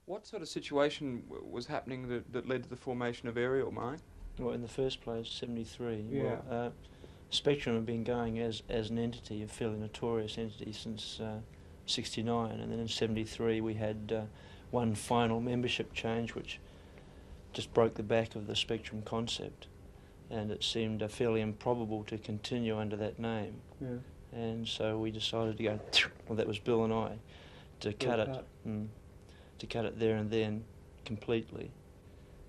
What sort of situation was happening that led to the formation of Aerial, Mike? Well, in the first place, 73. Yeah. Well, Spectrum had been going as an entity, a fairly notorious entity, since 69, and then in 73 we had one final membership change which just broke the back of the Spectrum concept, and it seemed fairly improbable to continue under that name. Yeah. And so we decided to go, well, that was Bill and I, to cut it there and then completely,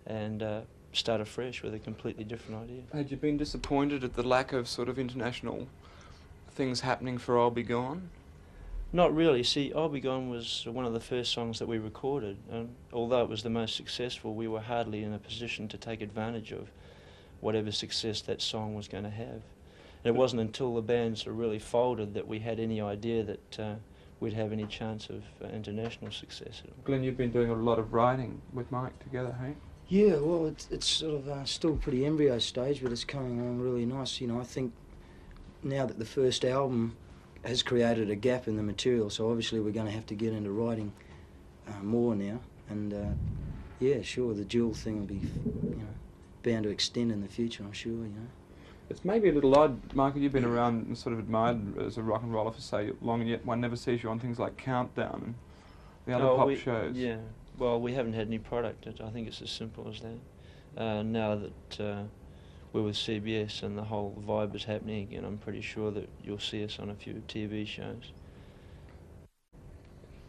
and start afresh with a completely different idea. Had you been disappointed at the lack of sort of international things happening for I'll Be Gone? Not really. See, I'll Be Gone was one of the first songs that we recorded, and although it was the most successful, we were hardly in a position to take advantage of whatever success that song was going to have. And it wasn't until the band sort of really folded that we had any idea that we'd have any chance of international success. Glyn, you've been doing a lot of writing with Mike together, hey? Yeah, well, it's sort of still pretty embryo stage, but it's coming along really nice. You know, I think now that the first album has created a gap in the material, so obviously we're going to have to get into writing more now. And yeah, sure, the dual thing will be, bound to extend in the future, I'm sure, It's maybe a little odd, Michael, you've been around and sort of admired as a rock and roller for so long, and yet one never sees you on things like Countdown and the other pop shows. Yeah, well, we haven't had any product. I think it's as simple as that. Now that we're with CBS and the whole vibe is happening again, I'm pretty sure that you'll see us on a few TV shows.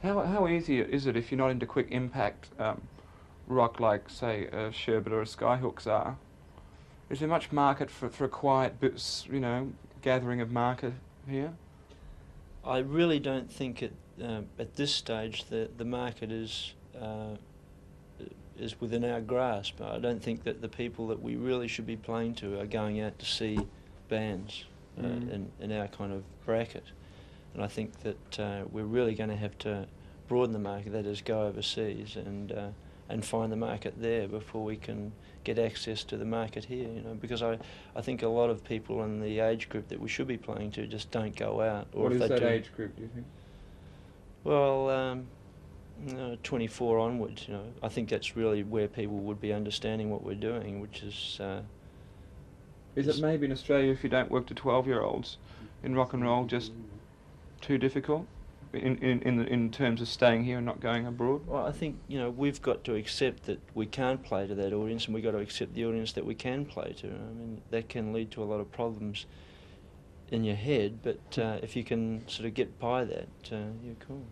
How easy is it if you're not into quick impact rock like, say, a Sherbet or a Skyhooks are? Is there much market for a quiet, gathering of market here? I really don't think at this stage the market is within our grasp. I don't think that the people that we really should be playing to are going out to see bands in our kind of bracket. And I think that we're really going to have to broaden the market, that is go overseas and find the market there before we can get access to the market here, because I think a lot of people in the age group that we should be playing to just don't go out. Or what if is they that do, age group, do you think? Well, 24 onwards, I think that's really where people would be understanding what we're doing, which is... Is it maybe in Australia, if you don't work to 12-year-olds in rock and roll, just too difficult in terms of staying here and not going abroad? Well, I think, we've got to accept that we can't play to that audience, and we've got to accept the audience that we can play to. I mean, that can lead to a lot of problems in your head, but if you can sort of get by that, you're cool.